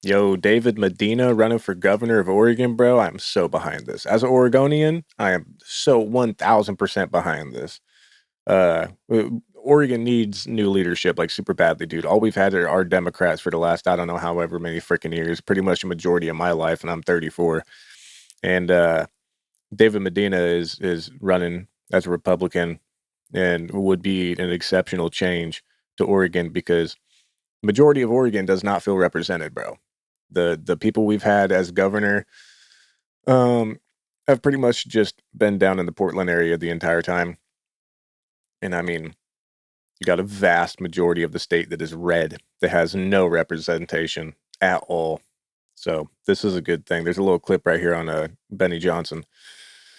Yo, David Medina running for governor of Oregon, bro. I'm so behind this. As an Oregonian, I am so 1000% behind this. Oregon needs new leadership like super badly, dude. All we've had are Democrats for the last, I don't know, however many freaking years, pretty much a majority of my life, and I'm 34. And David Medina is running as a Republican and would be an exceptional change to Oregon because majority of Oregon does not feel represented, bro. The people we've had as governor um have pretty much just been down in the Portland area the entire time. And I mean, you got a vast majority of the state that is red, that has no representation at all. So this is a good thing. There's a little clip right here on Benny Johnson.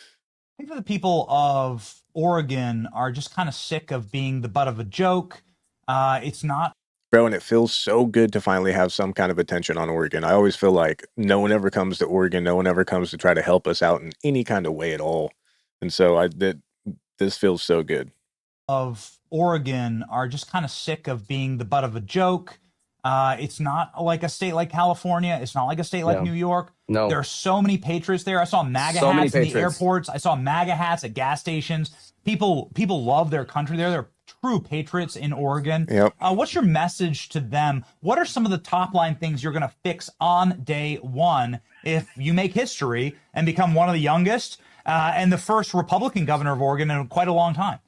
I think that the people of Oregon are just kind of sick of being the butt of a joke. It's not Bro, and it feels so good to finally have some kind of attention on Oregon. I always feel like no one ever comes to Oregon, no one ever comes to try to help us out in any kind of way at all. And so this feels so good. of Oregon are just kind of sick of being the butt of a joke. It's not like a state like California. It's not like a state like Yeah. New York. No. There are so many patriots there. I saw MAGA So many hats in the patriots. airports. I saw MAGA hats at gas stations. People love their country there. They're true patriots in Oregon. Yep. What's your message to them? What are some of the top line things you're going to fix on day one if you make history and become one of the youngest and the first Republican governor of Oregon in quite a long time?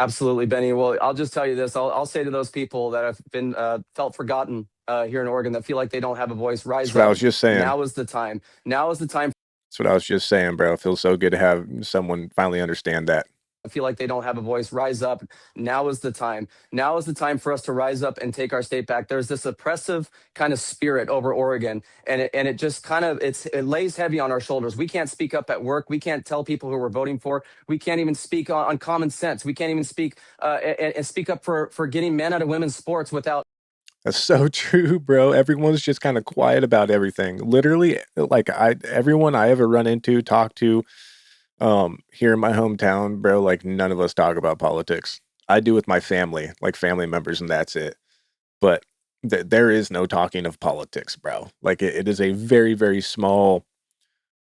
Absolutely, Benny. Well, I'll just tell you this. I'll say to those people that have been felt forgotten here in Oregon, that feel like they don't have a voice, rise That's what I up. was just saying. Now is the time. Now is the time. That's what I was just saying, bro. It feels so good to have someone finally understand that. I feel like they don't have a voice, rise up. Now is the time. Now is the time for us to rise up and take our state back. There's this oppressive kind of spirit over Oregon, and it just kind of it lays heavy on our shoulders. We can't speak up at work. We can't tell people who we're voting for. We can't even speak on common sense. We can't even speak and speak up for getting men out of women's sports without. That's so true, bro. Everyone's just kind of quiet about everything. Literally, like everyone I ever run into, talk to, here in my hometown, bro, like none of us talk about politics. I do with my family, like family members, and that's it. But there is no talking of politics, bro. Like it is a very, very small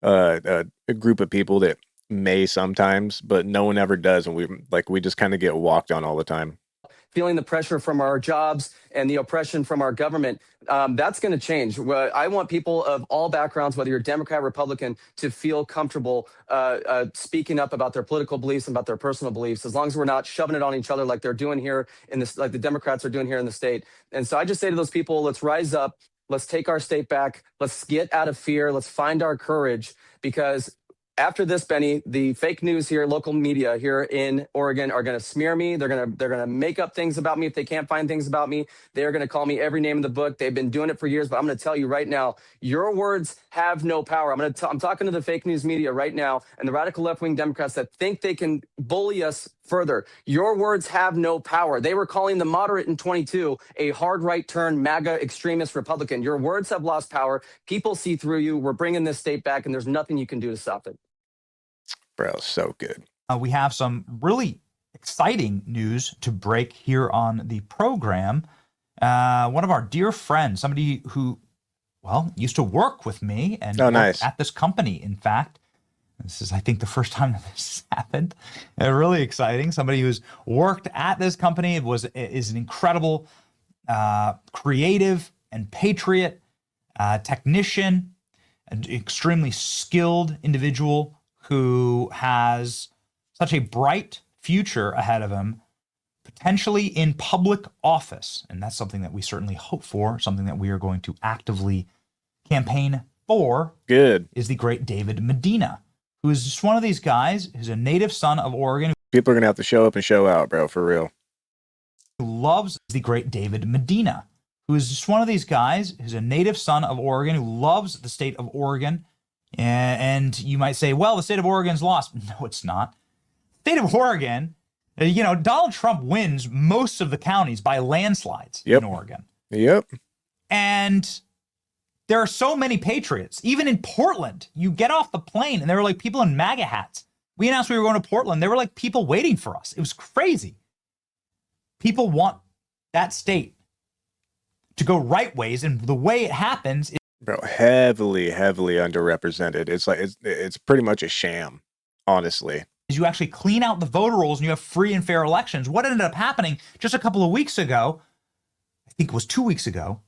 a group of people that may sometimes, but no one ever does, and we just kind of get walked on all the time. Feeling the pressure from our jobs and the oppression from our government. That's going to change. I want people of all backgrounds, whether you're Democrat, Republican, to feel comfortable speaking up about their political beliefs and about their personal beliefs, as long as we're not shoving it on each other like they're doing here in this, like the Democrats are doing here in the state. And so I just say to those people, let's rise up. Let's take our state back. Let's get out of fear. Let's find our courage, because after this, Benny, the fake news here, local media here in Oregon are going to smear me. They're going to make up things about me if they can't find things about me. They're going to call me every name in the book. They've been doing it for years, but I'm going to tell you right now, your words have no power. I'm talking to the fake news media right now and the radical left-wing Democrats that think they can bully us further. Your words have no power. They were calling the moderate in 22 a hard right turn MAGA extremist Republican. Your words have lost power. People see through you. We're bringing this state back, and there's nothing you can do to stop it. Bro, so good. We have some really exciting news to break here on the program. One of our dear friends, somebody who, well, used to work with me and nice. at this company, in fact. This is, I think, the first time that this has happened. Really exciting. Somebody who's worked at this company is an incredible creative and patriot technician, an extremely skilled individual who has such a bright future ahead of him, potentially in public office. And that's something that we certainly hope for, something that we are going to actively campaign for. Good. Is the great David Medina, who is just one of these guys who's a native son of Oregon. People are going to have to show up and show out, bro, for real. Who loves the great David Medina, who is just one of these guys who's a native son of Oregon, who loves the state of Oregon. And you might say, well, the state of Oregon's lost. No, it's not. State of Oregon, Donald Trump wins most of the counties by landslides in Oregon. Yep. And there are so many patriots. Even in Portland, you get off the plane and there were like people in MAGA hats. We announced we were going to Portland. There were like people waiting for us. It was crazy. People want that state to go right ways. And the way it happens Bro, heavily, heavily underrepresented. It's like it's pretty much a sham, honestly. is you actually clean out the voter rolls and you have free and fair elections. What ended up happening just a couple of weeks ago, I think it was 2 weeks ago,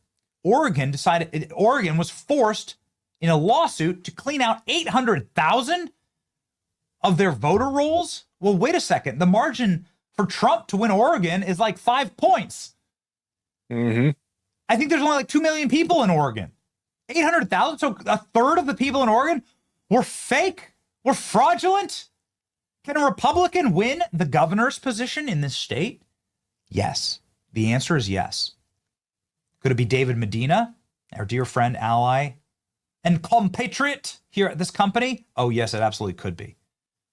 Oregon was forced in a lawsuit to clean out 800,000 of their voter rolls. Well, wait a second. The margin for Trump to win Oregon is like 5 points. Mm-hmm. I think there's only like 2 million people in Oregon. 800,000. So a third of the people in Oregon were fake, were fraudulent. Can a Republican win the governor's position in this state? Yes. The answer is yes. Could it be David Medina, our dear friend, ally, and compatriot here at this company? Oh, yes, it absolutely could be.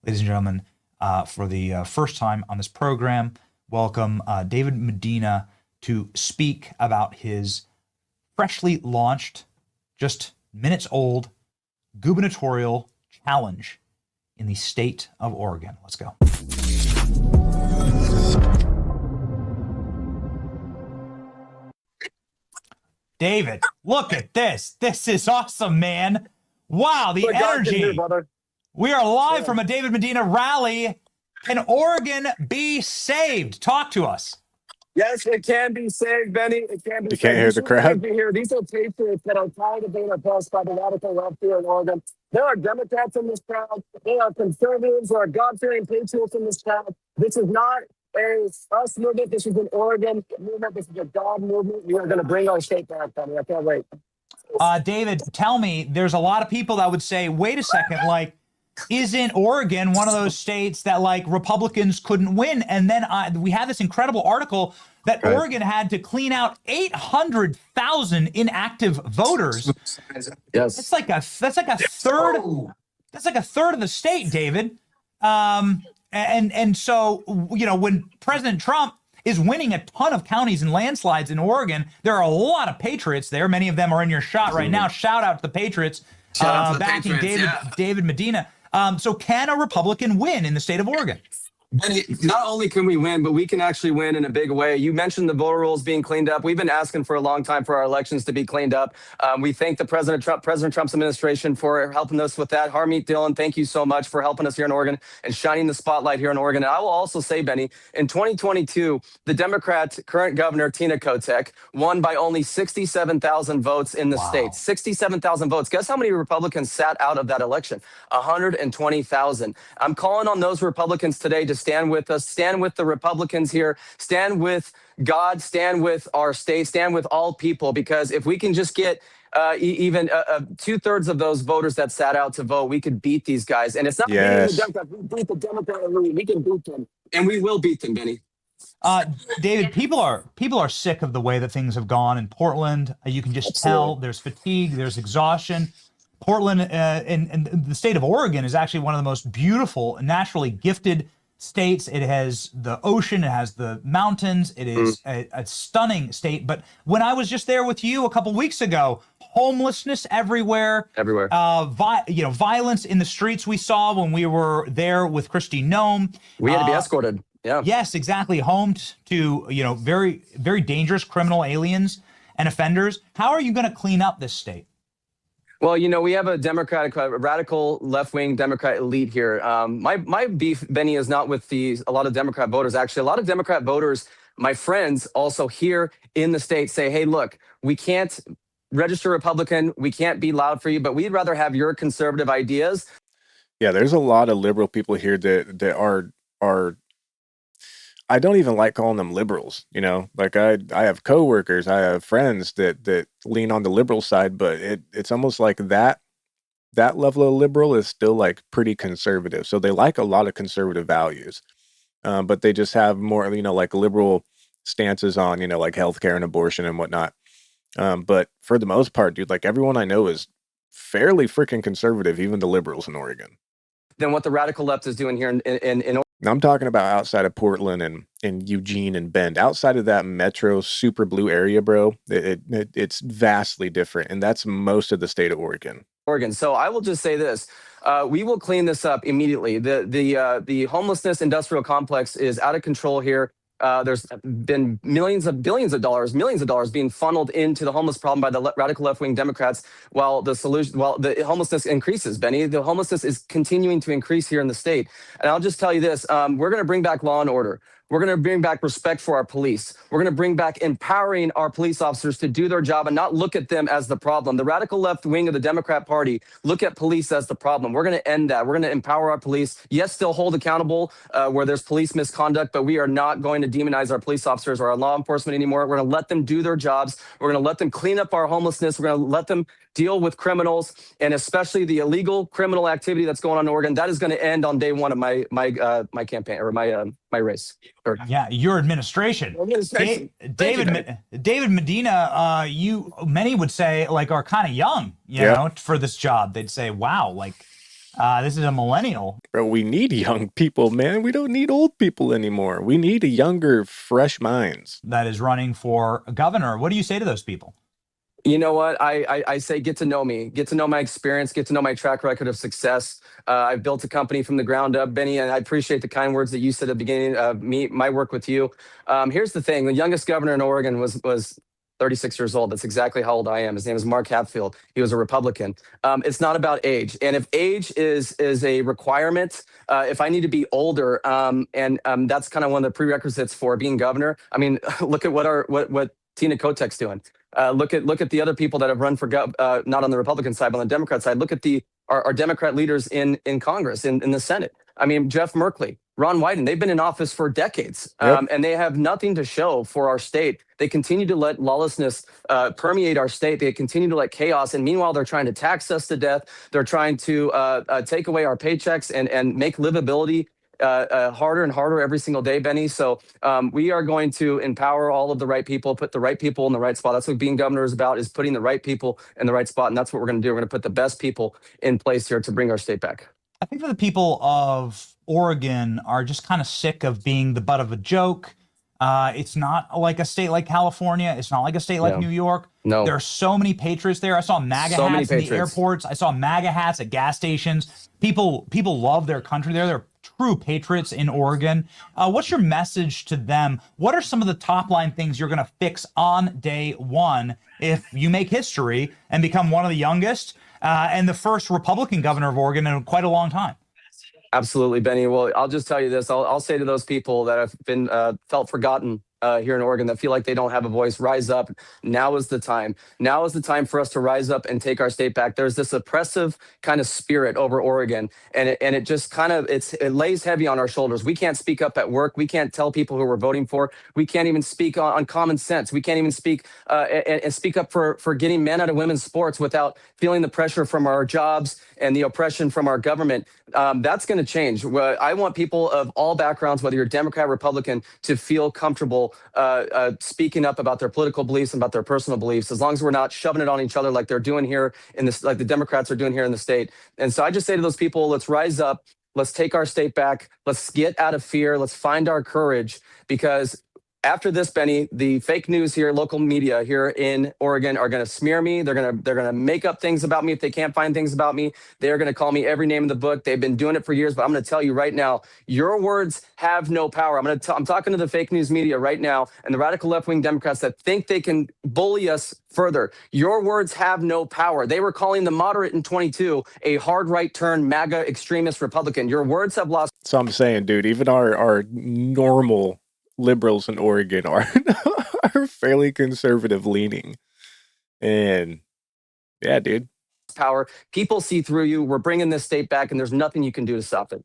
Ladies and gentlemen, for the first time on this program, welcome David Medina to speak about his freshly launched, just minutes old, gubernatorial challenge in the state of Oregon. Let's go. David, look at this. This is awesome, man. Wow, the energy. We are live from a David Medina rally. Can Oregon be saved? Talk to us. Yes, it can be saved, Benny. It can be saved. You can't hear the crowd? Here. These are patriots that are tired of being oppressed by the radical left here in Oregon. There are Democrats in this crowd. There are conservatives. There are God-fearing patriots in this crowd. This is not a us movement. This is an Oregon movement. This is a God movement. We are going to bring our state back, Benny. I can't wait. David, tell me, there's a lot of people that would say, wait a second, like, isn't Oregon one of those states that like Republicans couldn't win? And then we had this incredible article that Oregon had to clean out 800,000 inactive voters. Yes, that's like a third. That's like a third of the state, David. And so when President Trump is winning a ton of counties and landslides in Oregon, there are a lot of patriots there. Many of them are in your shot right now. Shout out to the patriots. Shout out to the backing Patriots, David Medina. So can a Republican win in the state of Oregon? Benny, not only can we win, but we can actually win in a big way. You mentioned the voter rolls being cleaned up. We've been asking for a long time for our elections to be cleaned up. We thank the President Trump's administration for helping us with that. Harmeet Dillon, thank you so much for helping us here in Oregon and shining the spotlight here in Oregon. And I will also say, Benny, in 2022, the Democrat current governor, Tina Kotek, won by only 67,000 votes in the state. 67,000 votes. Guess how many Republicans sat out of that election? 120,000. I'm calling on those Republicans today to stand with us, stand with the Republicans here, stand with God, stand with our state, stand with all people, because if we can just get even 2/3 of those voters that sat out to vote, we could beat these guys. And it's not beating the Democrats. We beat the Democrat elite. We can beat them. And we will beat them, Benny. David, people are sick of the way that things have gone in Portland. You can just tell there's fatigue, there's exhaustion. Portland and the state of Oregon is actually one of the most beautiful, naturally gifted states. It has the ocean, it has the mountains, it is a stunning state. But when I was just there with you a couple weeks ago, homelessness everywhere, violence in the streets we saw when we were there with Kristi Noem. We had to be escorted. Yeah. Yes, exactly. Home to very, very dangerous criminal aliens and offenders. How are you going to clean up this state? Well, we have a radical left-wing Democrat elite here. My beef, Benny, is not with a lot of Democrat voters. Actually, a lot of Democrat voters, my friends also here in the state, say, hey, look, we can't register Republican. We can't be loud for you, but we'd rather have your conservative ideas. Yeah, there's a lot of liberal people here that are I don't even like calling them liberals, like I have coworkers, I have friends that lean on the liberal side, but it's almost like that level of liberal is still like pretty conservative. So they like a lot of conservative values, but they just have more, like liberal stances on, like healthcare and abortion and whatnot. But for the most part, dude, like everyone I know is fairly freaking conservative, even the liberals in Oregon. Than what the radical left is doing here in Oregon. I'm talking about outside of Portland and Eugene and Bend. Outside of that metro super blue area, bro, it's vastly different, and that's most of the state of Oregon. So I will just say this: we will clean this up immediately. The homelessness industrial complex is out of control here. There's been billions of dollars being funneled into the homeless problem by the radical left-wing Democrats, while the homelessness increases. Benny, the homelessness is continuing to increase here in the state. And I'll just tell you this: we're going to bring back law and order. We're going to bring back respect for our police. We're going to bring back empowering our police officers to do their job and not look at them as the problem. The radical left wing of the Democrat Party look at police as the problem. We're going to end that. We're going to empower our police. Yes, still hold accountable where there's police misconduct, but we are not going to demonize our police officers or our law enforcement anymore. We're going to let them do their jobs. We're going to let them clean up our homelessness. We're going to let them deal with criminals, and especially the illegal criminal activity that's going on in Oregon. That is going to end on day one of my campaign or my race. Yeah, your administration. David Medina, many would say like are kind of young, you know, for this job. They'd say, wow, like this is a millennial. Bro, we need young people, man. We don't need old people anymore. We need a younger, fresh minds. That is running for governor. What do you say to those people? You know what? I say get to know me, get to know my experience, get to know my track record of success. I've built a company from the ground up, Benny, and I appreciate the kind words that you said at the beginning of my work with you. Here's the thing. The youngest governor in Oregon was 36 years old. That's exactly how old I am. His name is Mark Hatfield. He was a Republican. It's not about age. And if age is a requirement, if I need to be older, and that's kind of one of the prerequisites for being governor. I mean, look at what Tina Kotek's doing. Look at the other people that have run for not on the Republican side, but on the Democrat side. Look at our Democrat leaders in Congress, in the Senate. I mean, Jeff Merkley, Ron Wyden, they've been in office for decades, and they have nothing to show for our state. They continue to let lawlessness permeate our state. They continue to let chaos, and meanwhile, they're trying to tax us to death. They're trying to take away our paychecks and make livability harder and harder every single day, Benny. So we are going to empower all of the right people, put the right people in the right spot. That's what being governor is about, is putting the right people in the right spot. And that's what we're going to do. We're going to put the best people in place here to bring our state back. I think that the people of Oregon are just kind of sick of being the butt of a joke. It's not like a state like California. It's not like a state like New York. No. There are so many patriots there. I saw MAGA hats in the airports. I saw MAGA hats at gas stations. People love their country there. They're true patriots in Oregon. What's your message to them? What are some of the top line things you're going to fix on day one if you make history and become one of the youngest and the first Republican governor of Oregon in quite a long time? Absolutely, Benny. Well, I'll just tell you this. I'll say to those people that have been felt forgotten here in Oregon, that feel like they don't have a voice, rise up. Now is the time. Now is the time for us to rise up and take our state back. There's this oppressive kind of spirit over Oregon, and it just kind of it lays heavy on our shoulders. We can't speak up at work. We can't tell people who we're voting for. We can't even speak on common sense. We can't even speak and speak up for getting men out of women's sports without feeling the pressure from our jobs and the oppression from our government. That's going to change. I want people of all backgrounds, whether you're Democrat, Republican, to feel comfortable speaking up about their political beliefs and about their personal beliefs, as long as we're not shoving it on each other like they're doing here in this, like the Democrats are doing here in the state. And so I just say to those people, let's rise up. Let's take our state back. Let's get out of fear. Let's find our courage, because after this, Benny, the fake news here, local media here in Oregon are going to smear me. They're going to make up things about me if they can't find things about me. They're going to call me every name in the book. They've been doing it for years, but I'm going to tell you right now, your words have no power. I'm talking to the fake news media right now and the radical left-wing Democrats that think they can bully us further. Your words have no power. They were calling the moderate in 22 a hard right turn MAGA extremist Republican. Your words have lost. So I'm saying, dude, even our normal liberals in Oregon are fairly conservative leaning. And yeah, dude. Power. People see through you. We're bringing this state back, and there's nothing you can do to stop it.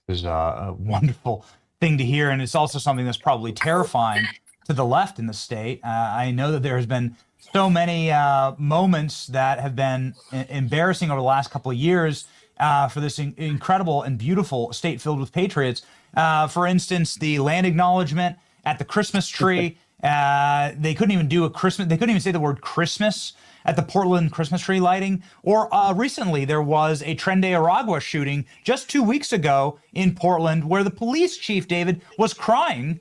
It was a wonderful thing to hear. And it's also something that's probably terrifying to the left in the state. I know that there has been so many moments that have been embarrassing over the last couple of years for this incredible and beautiful state filled with patriots. For instance, the land acknowledgement at the Christmas tree. They couldn't even do a Christmas. They couldn't even say the word Christmas at the Portland Christmas tree lighting. Or recently, there was a Tren de Aragua shooting just 2 weeks ago in Portland, where the police chief, David, was crying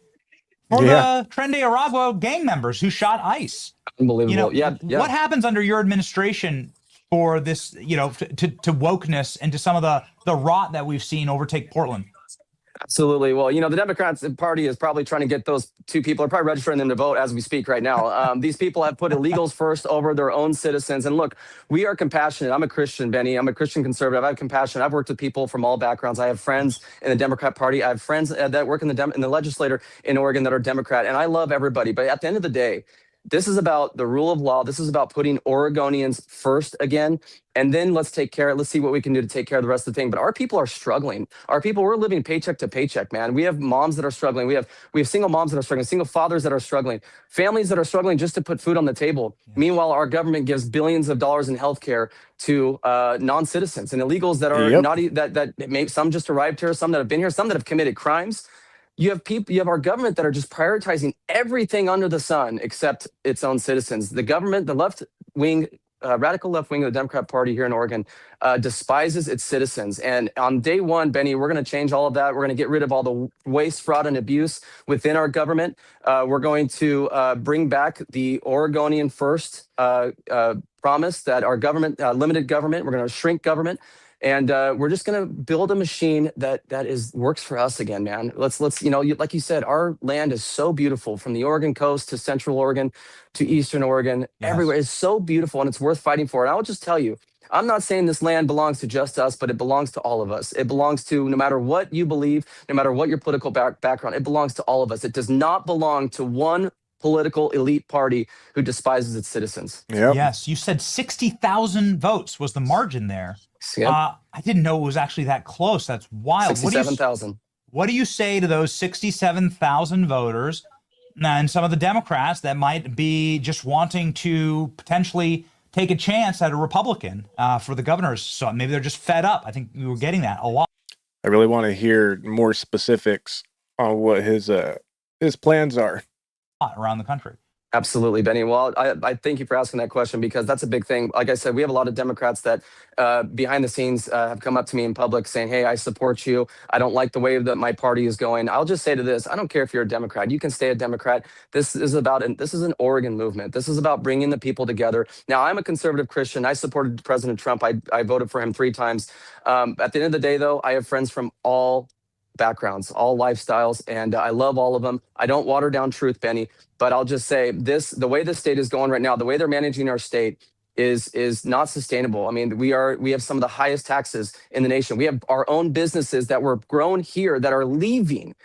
for the Tren de Aragua gang members who shot ICE. Unbelievable. You know, what happens under your administration for this, you know, to wokeness and to some of the rot that we've seen overtake Portland? Absolutely. Well, the Democrats Party is probably trying to get those two people, are probably registering them to vote as we speak right now. These people have put illegals first over their own citizens. And look, we are compassionate. I'm a Christian, Benny. I'm a Christian conservative. I have compassion. I've worked with people from all backgrounds. I have friends in the Democrat Party. I have friends that work in the legislature in Oregon that are Democrat. And I love everybody. But at the end of the day, this is about the rule of law. This is about putting Oregonians first again. And then let's see what we can do to take care of the rest of the thing. But our people are struggling. Our people, we're living paycheck to paycheck, man. We have moms that are struggling. We have single moms that are struggling, single fathers that are struggling, families that are struggling just to put food on the table. Yeah. Meanwhile, our government gives billions of dollars in healthcare to non-citizens and illegals that are Yep. not that may, some just arrived here, some that have been here, some that have committed crimes. You have our government that are just prioritizing everything under the sun except its own citizens. The government, the left wing, radical left wing of the Democrat Party here in Oregon, despises its citizens. And on day one, Benny, we're going to change all of that. We're going to get rid of all the waste, fraud, and abuse within our government. We're going to bring back the Oregonian first promise that our government, limited government, we're going to shrink government. And we're just going to build a machine that works for us again, man. Let's like you said, our land is so beautiful from the Oregon coast to Central Oregon to Eastern Oregon. Yes. Everywhere is so beautiful, and it's worth fighting for. And I will just tell you, I'm not saying this land belongs to just us, but it belongs to all of us. It belongs to, no matter what you believe, no matter what your political background, it belongs to all of us. It does not belong to one political elite party who despises its citizens. Yep. Yes, you said 60,000 votes was the margin there. Yep. I didn't know it was actually that close. That's wild. 67,000. What do you say to those 67,000 voters and some of the Democrats that might be just wanting to potentially take a chance at a Republican for the governor's? So maybe they're just fed up. I think we were getting that a lot. I really want to hear more specifics on what his plans are Around the country. Absolutely, Benny. Well, I thank you for asking that question, because that's a big thing. Like I said, we have a lot of Democrats that behind the scenes have come up to me in public saying, hey, I support you. I don't like the way that my party is going. I'll just say to this, I don't care if you're a Democrat. You can stay a Democrat. This is an Oregon movement. This is about bringing the people together. Now, I'm a conservative Christian. I supported President Trump. I voted for him 3 times. At the end of the day, though, I have friends from all backgrounds, all lifestyles, and I love all of them. I don't water down truth, Benny, but I'll just say this: the way the state is going right now, the way they're managing our state is not sustainable. I mean, we have some of the highest taxes in the nation. We have our own businesses that were grown here that are leaving.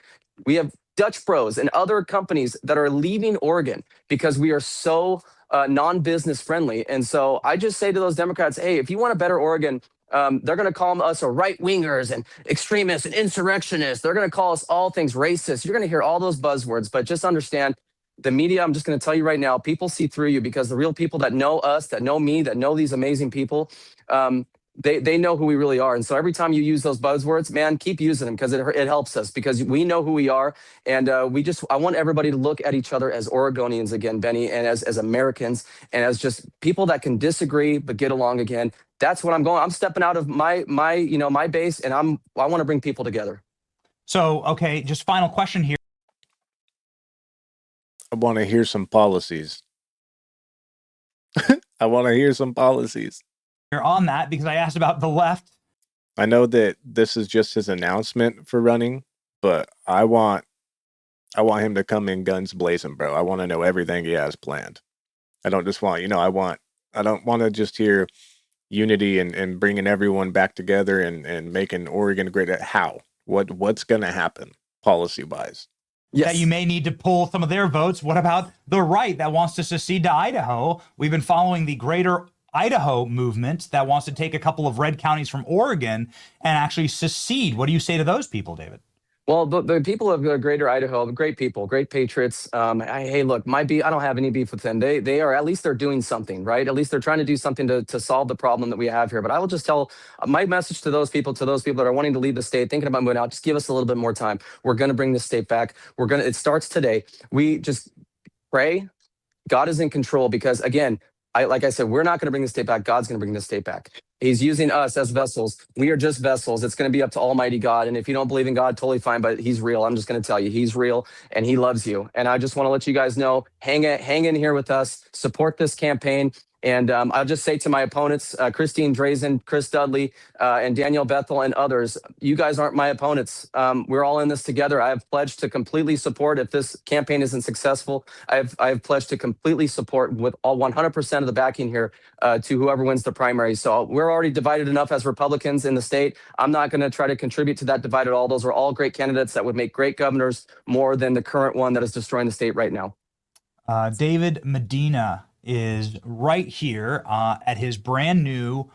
We have Dutch Bros and other companies that are leaving Oregon because we are so non-business friendly. And so I just say to those Democrats, hey, if you want a better Oregon, they're going to call us right-wingers and extremists and insurrectionists. They're going to call us all things racist. You're going to hear all those buzzwords, but just understand the media. I'm just going to tell you right now, people see through you, because the real people that know us, that know me, that know these amazing people, they know who we really are. And so every time you use those buzzwords, man, keep using them, because it helps us, because we know who we are. And I want everybody to look at each other as Oregonians again, Benny, and as Americans, and as just people that can disagree but get along again. That's what I'm going. I'm stepping out of my base, and I want to bring people together. So, okay, just final question here. I want to hear some policies. I want to hear some policies. On that, because I asked about the left. I know that this is just his announcement for running, but I want him to come in guns blazing, bro. I want to know everything he has planned. I don't just want, I don't want to just hear unity and bringing everyone back together and making Oregon great. How? What's going to happen policy wise? Yes. That you may need to pull some of their votes. What about the right that wants to secede to Idaho? We've been following the Greater Idaho movement that wants to take a couple of red counties from Oregon and actually secede. What do you say to those people, David? Well, the people of Greater Idaho, great people, great patriots. Hey, look, I don't have any beef with them. They are, at least they're doing something, right? At least they're trying to do something to solve the problem that we have here. But I will just tell my message to those people that are wanting to leave the state, thinking about moving out, just give us a little bit more time. We're going to bring the state back. It starts today. We just pray. God is in control, because again, like I said, we're not going to bring the state back. God's going to bring the state back. He's using us as vessels. We are just vessels. It's going to be up to Almighty God. And if you don't believe in God, totally fine, but he's real. I'm just going to tell you, he's real and he loves you. And I just want to let you guys know, hang in here with us, support this campaign. And I'll just say to my opponents, Christine Drazen, Chris Dudley, and Danielle Bethel, and others, you guys aren't my opponents. We're all in this together. I have pledged to completely support, if this campaign isn't successful, I have pledged to completely support with all 100% of the backing here to whoever wins the primary. So we're already divided enough as Republicans in the state. I'm not going to try to contribute to that divide at all. Those are all great candidates that would make great governors, more than the current one that is destroying the state right now. David Medina is right here at his brand new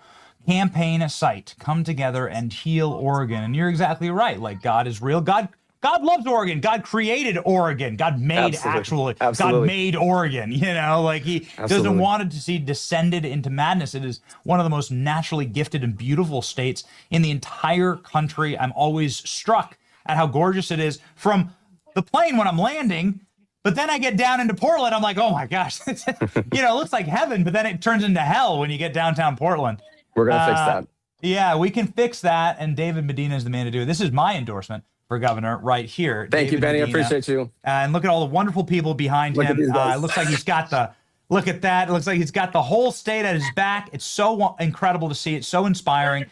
campaign site, Come Together and Heal Oregon. And you're exactly right. Like, God is real. God loves Oregon. God created Oregon. God made God made Oregon, you know, like he doesn't want it to see descended into madness. It is one of the most naturally gifted and beautiful states in the entire country. I'm always struck at how gorgeous it is from the plane when I'm landing. But then I get down into Portland, I'm like, oh my gosh, you know, it looks like heaven, but then it turns into hell when you get downtown Portland. We're going to fix that. Yeah, we can fix that, and David Medina is the man to do it. This is my endorsement for governor right here. Thank you, Benny. I appreciate you. And look at all the wonderful people behind him. It looks like he's got look at that. It looks like he's got the whole state at his back. It's so incredible to see. It's so inspiring.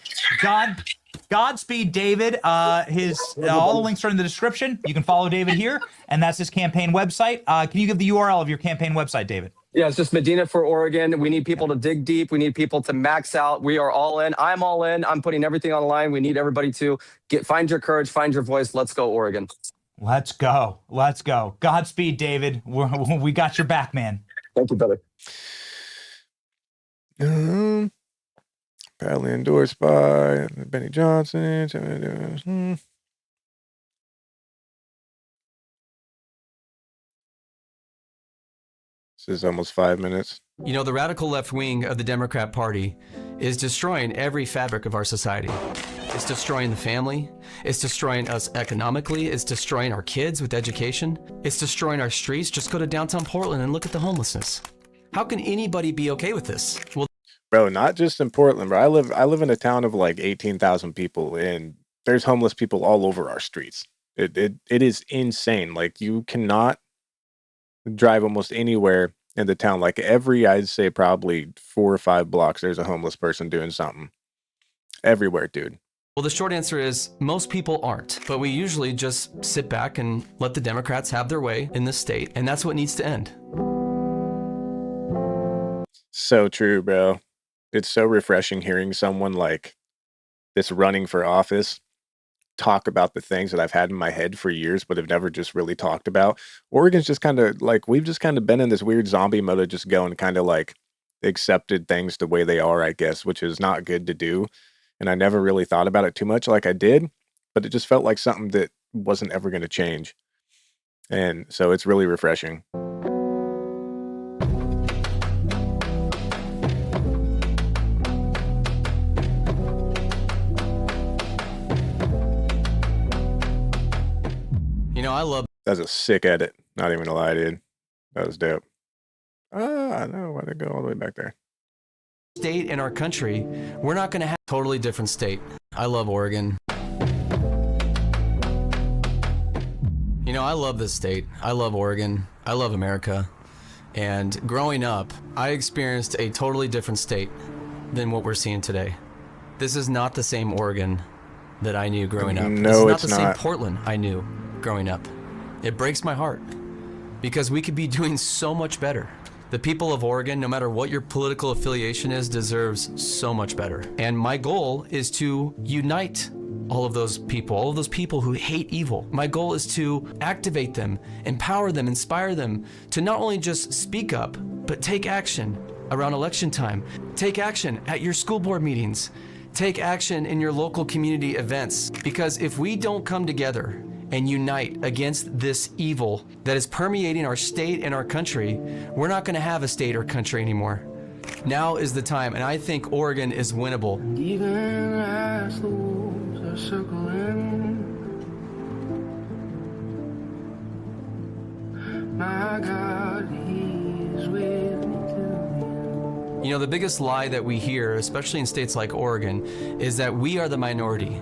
Godspeed, David. All the links are in the description. You can follow David here, and that's his campaign website. Can you give the URL of your campaign website, David? Yeah, it's just Medina for Oregon. We need people to dig deep. We need people to max out. We are all in. I'm all in. I'm putting everything on the line. We need everybody to find your courage, find your voice. Let's go, Oregon. Let's go. Let's go. Godspeed, David. We got your back, man. Thank you, brother. Proudly endorsed by Benny Johnson. This is almost 5 minutes. You know, the radical left wing of the Democrat Party is destroying every fabric of our society. It's destroying the family. It's destroying us economically. It's destroying our kids with education. It's destroying our streets. Just go to downtown Portland and look at the homelessness. How can anybody be okay with this? Well, bro, not just in Portland, bro. I live in a town of like 18,000 people, and there's homeless people all over our streets. It is insane. Like, you cannot drive almost anywhere in the town. Like, I'd say probably 4 or 5 blocks, there's a homeless person doing something. Everywhere, dude. Well, the short answer is most people aren't, but we usually just sit back and let the Democrats have their way in this state, and that's what needs to end. So true, bro. It's so refreshing hearing someone like this running for office talk about the things that I've had in my head for years, but have never just really talked about. Oregon's just kind of like, we've just kind of been in this weird zombie mode of just going kind of like accepted things the way they are, I guess, which is not good to do. And I never really thought about it too much like I did, but it just felt like something that wasn't ever going to change. And so it's really refreshing. You know, I love... That's a sick edit. Not even gonna lie, dude. That was dope. I know. Why'd it go all the way back there? State in our country, we're not going to have a totally different state. I love Oregon. You know, I love this state. I love Oregon. I love America. And growing up, I experienced a totally different state than what we're seeing today. This is not the same Oregon that I knew growing up. No, this is not the same Portland I knew growing up. It breaks my heart because we could be doing so much better. The people of Oregon, no matter what your political affiliation is, deserves so much better. And my goal is to unite all of those people who hate evil. My goal is to activate them, empower them, inspire them to not only just speak up, but take action around election time. Take action at your school board meetings. Take action in your local community events. Because if we don't come together and unite against this evil that is permeating our state and our country, we're not going to have a state or country anymore. Now is the time, and I think Oregon is winnable. And even as the wolves are circling, my God, He is with me too. You know, the biggest lie that we hear, especially in states like Oregon, is that we are the minority.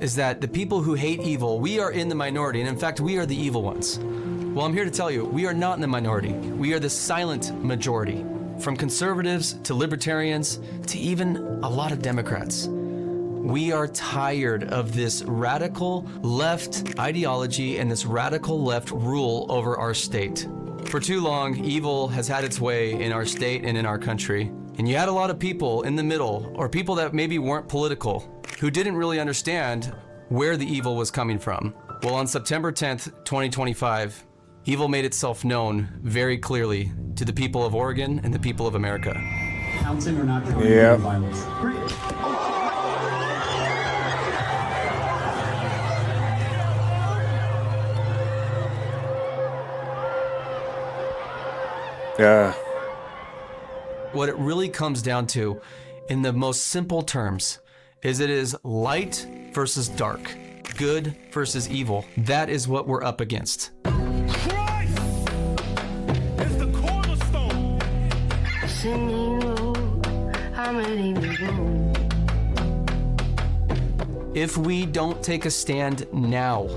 Is that the people who hate evil, we are in the minority, and in fact, we are the evil ones. Well, I'm here to tell you, we are not in the minority. We are the silent majority. from conservatives to libertarians to even a lot of Democrats. We are tired of this radical left ideology and this radical left rule over our state. For too long, evil has had its way in our state and in our country. And you had a lot of people in the middle, or people that maybe weren't political, who didn't really understand where the evil was coming from. Well, on September 10th, 2025, evil made itself known very clearly to the people of Oregon and the people of America. Counting or not counting Yeah. violence. Yeah. What it really comes down to, in the most simple terms, is it is light versus dark, good versus evil. That is what we're up against. Christ is the cornerstone. Singing low, I'm ready to go. If we don't take a stand now,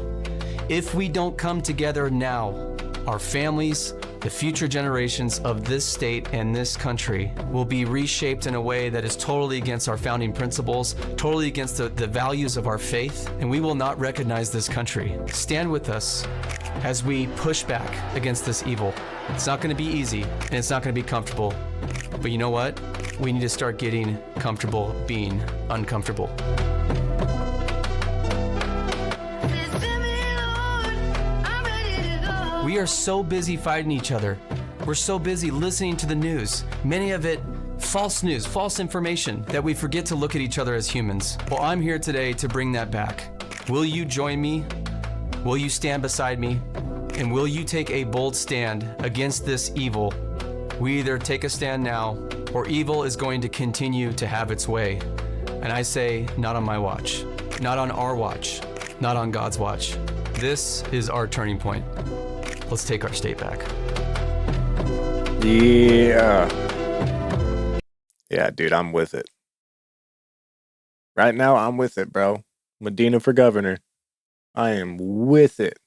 if we don't come together now, our families, the future generations of this state and this country will be reshaped in a way that is totally against our founding principles, totally against the values of our faith, and we will not recognize this country. Stand with us as we push back against this evil. It's not going to be easy, and it's not going to be comfortable. But you know what? We need to start getting comfortable being uncomfortable. We are so busy fighting each other. We're so busy listening to the news, many of it false news, false information, that we forget to look at each other as humans. Well, I'm here today to bring that back. Will you join me? Will you stand beside me? And will you take a bold stand against this evil? We either take a stand now, or evil is going to continue to have its way. And I say, not on my watch, not on our watch, not on God's watch. This is our turning point. Let's take our state back. Yeah. Yeah, dude, I'm with it. Right now, I'm with it, bro. Medina for governor. I am with it.